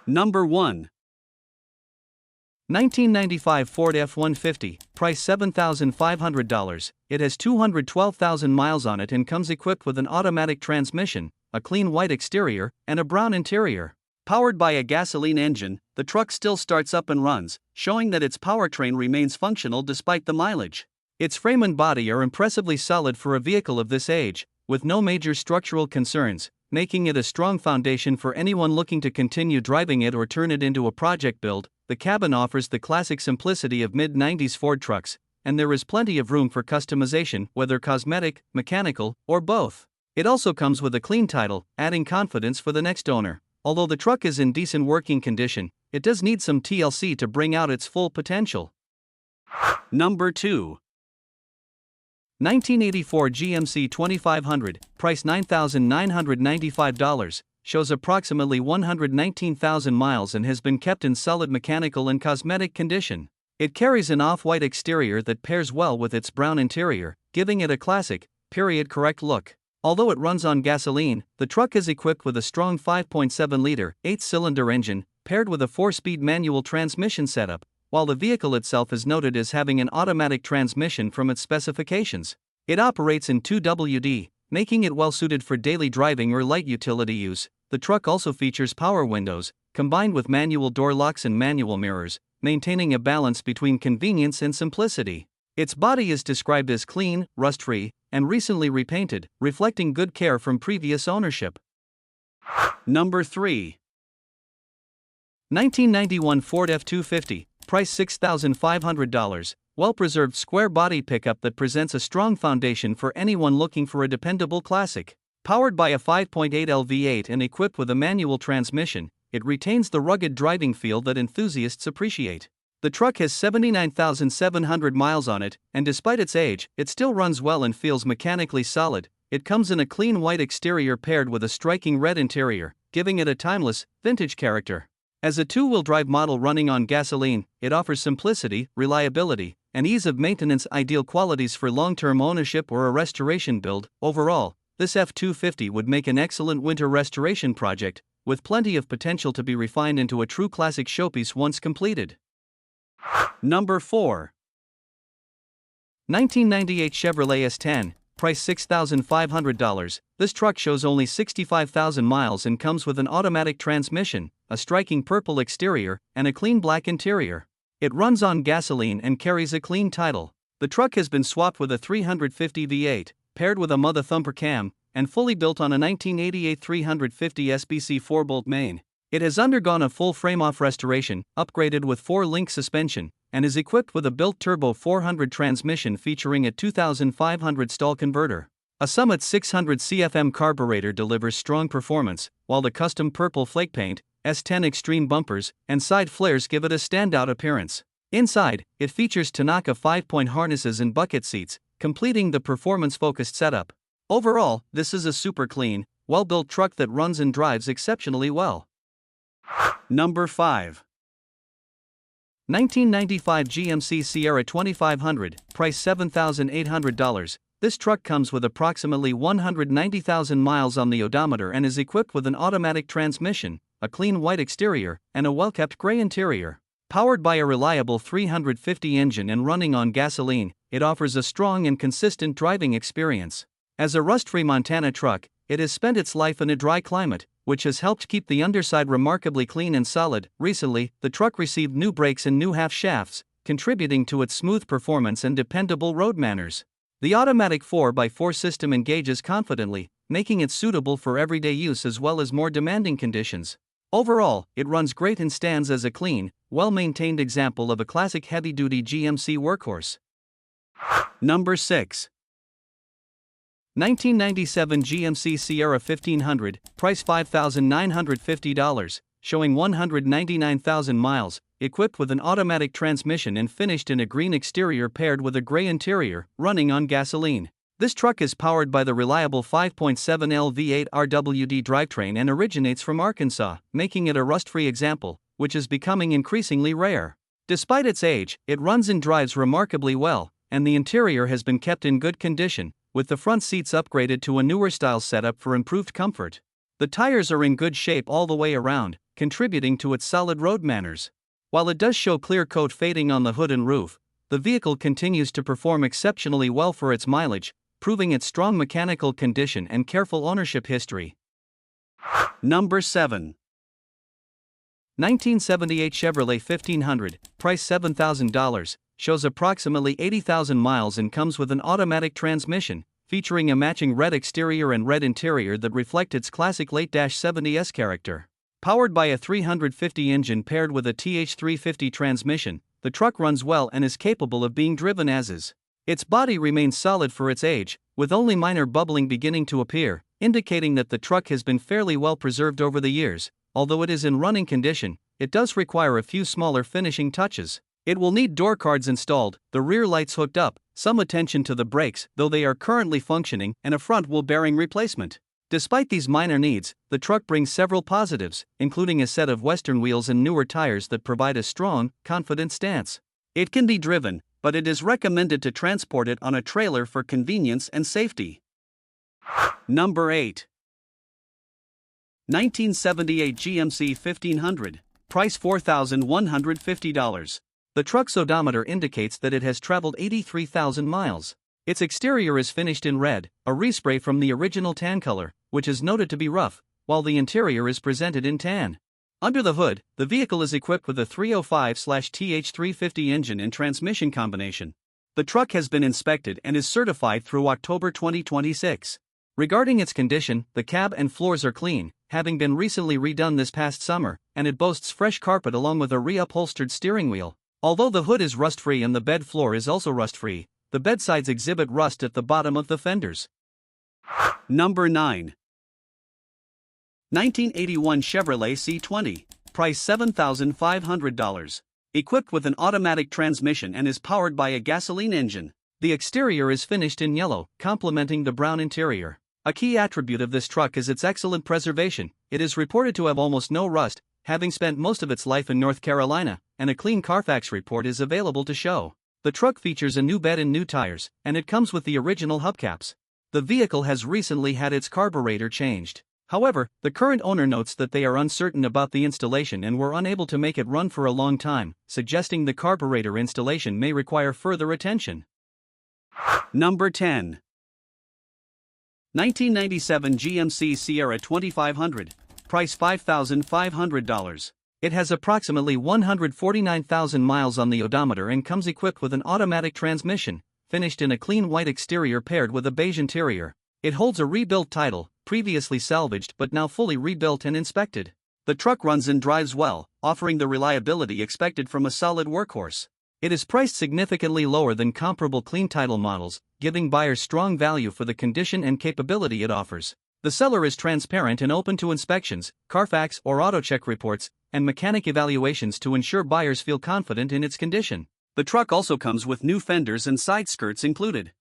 Number 1. 1995 Ford F-150, price $7,500. It has 212,000 miles on it and comes equipped with an automatic transmission, a clean white exterior, and a brown interior. Powered by a gasoline engine, the truck still starts up and runs, showing that its powertrain remains functional despite the mileage. Its frame and body are impressively solid for a vehicle of this age, with no major structural concerns, making it a strong foundation for anyone looking to continue driving it or turn it into a project build. The cabin offers the classic simplicity of mid-90s Ford trucks, and there is plenty of room for customization, whether cosmetic, mechanical, or both. It also comes with a clean title, adding confidence for the next owner. Although the truck is in decent working condition, it does need some TLC to bring out its full potential. Number 2. 1984 GMC 2500, price $9,995, shows approximately 119,000 miles and has been kept in solid mechanical and cosmetic condition. It carries an off-white exterior that pairs well with its brown interior, giving it a classic, period-correct look. Although it runs on gasoline, the truck is equipped with a strong 5.7-liter, 8-cylinder engine, paired with a 4-speed manual transmission setup, while the vehicle itself is noted as having an automatic transmission from its specifications. It operates in 2WD, making it well-suited for daily driving or light utility use. The truck also features power windows, combined with manual door locks and manual mirrors, maintaining a balance between convenience and simplicity. Its body is described as clean, rust-free, and recently repainted, reflecting good care from previous ownership. Number 3. 1991 Ford F-250, price $6,500, well-preserved square-body pickup that presents a strong foundation for anyone looking for a dependable classic. Powered by a 5.8L V8 and equipped with a manual transmission, it retains the rugged driving feel that enthusiasts appreciate. The truck has 79,700 miles on it, and despite its age, it still runs well and feels mechanically solid. It comes in a clean white exterior paired with a striking red interior, giving it a timeless, vintage character. As a two-wheel drive model running on gasoline, it offers simplicity, reliability, and ease of maintenance, ideal qualities for long-term ownership or a restoration build. Overall, this F-250 would make an excellent winter restoration project, with plenty of potential to be refined into a true classic showpiece once completed. Number 4. 1998 Chevrolet S10, price $6,500. This truck shows only 65,000 miles and comes with an automatic transmission, a striking purple exterior, and a clean black interior. It runs on gasoline and carries a clean title. The truck has been swapped with a 350 V8, paired with a mother thumper cam, and fully built on a 1988 350 SBC 4-bolt main. It has undergone a full frame-off restoration, upgraded with 4-link suspension, and is equipped with a built turbo 400 transmission featuring a 2,500 stall converter. A Summit 600 CFM carburetor delivers strong performance, while the custom purple flake paint, S10 Extreme bumpers, and side flares give it a standout appearance. Inside, it features Tanaka 5-point harnesses and bucket seats, completing the performance-focused setup. Overall, this is a super clean, well-built truck that runs and drives exceptionally well. Number 5. 1995 GMC Sierra 2500, price $7,800. This truck comes with approximately 190,000 miles on the odometer and is equipped with an automatic transmission, a clean white exterior, and a well-kept gray interior. Powered by a reliable 350 engine and running on gasoline, it offers a strong and consistent driving experience. As a rust-free Montana truck, it has spent its life in a dry climate, which has helped keep the underside remarkably clean and solid. Recently, the truck received new brakes and new half shafts, contributing to its smooth performance and dependable road manners. The automatic 4x4 system engages confidently, making it suitable for everyday use as well as more demanding conditions. Overall, it runs great and stands as a clean, well-maintained example of a classic heavy-duty GMC workhorse. Number 6. 1997 GMC Sierra 1500, price $5,950, showing 199,000 miles, equipped with an automatic transmission and finished in a green exterior paired with a gray interior, running on gasoline. This truck is powered by the reliable 5.7L V8 RWD drivetrain and originates from Arkansas, making it a rust-free example, which is becoming increasingly rare. Despite its age, it runs and drives remarkably well, and the interior has been kept in good condition, with the front seats upgraded to a newer style setup for improved comfort. The tires are in good shape all the way around, contributing to its solid road manners. While it does show clear coat fading on the hood and roof, the vehicle continues to perform exceptionally well for its mileage, proving its strong mechanical condition and careful ownership history. Number 7. 1978 Chevrolet 1500, price $7,000, shows approximately 80,000 miles and comes with an automatic transmission, featuring a matching red exterior and red interior that reflect its classic late-70s character. Powered by a 350 engine paired with a TH350 transmission, the truck runs well and is capable of being driven as is. Its body remains solid for its age, with only minor bubbling beginning to appear, indicating that the truck has been fairly well preserved over the years. Although it is in running condition, it does require a few smaller finishing touches. It will need door cards installed, the rear lights hooked up, some attention to the brakes, though they are currently functioning, and a front wheel bearing replacement. Despite these minor needs, the truck brings several positives, including a set of Western wheels and newer tires that provide a strong, confident stance. It can be driven, but it is recommended to transport it on a trailer for convenience and safety. Number 8. 1978 GMC 1500, price $4,150. The truck's odometer indicates that it has traveled 83,000 miles. Its exterior is finished in red, a respray from the original tan color, which is noted to be rough, while the interior is presented in tan. Under the hood, the vehicle is equipped with a 305/TH350 engine and transmission combination. The truck has been inspected and is certified through October 2026. Regarding its condition, the cab and floors are clean, having been recently redone this past summer, and it boasts fresh carpet along with a reupholstered steering wheel. Although the hood is rust-free and the bed floor is also rust-free, the bedsides exhibit rust at the bottom of the fenders. Number 9. 1981 Chevrolet C20, price $7,500. Equipped with an automatic transmission and is powered by a gasoline engine. The exterior is finished in yellow, complementing the brown interior. A key attribute of this truck is its excellent preservation. It is reported to have almost no rust, having spent most of its life in North Carolina, and a clean Carfax report is available to show. The truck features a new bed and new tires, and it comes with the original hubcaps. The vehicle has recently had its carburetor changed. However, the current owner notes that they are uncertain about the installation and were unable to make it run for a long time, suggesting the carburetor installation may require further attention. Number 10. 1997 GMC Sierra 2500, price $5,500. It has approximately 149,000 miles on the odometer and comes equipped with an automatic transmission, finished in a clean white exterior paired with a beige interior. It holds a rebuilt title, previously salvaged but now fully rebuilt and inspected. The truck runs and drives well, offering the reliability expected from a solid workhorse. It is priced significantly lower than comparable clean title models, giving buyers strong value for the condition and capability it offers. The seller is transparent and open to inspections, Carfax or AutoCheck reports, and mechanic evaluations to ensure buyers feel confident in its condition. The truck also comes with new fenders and side skirts included.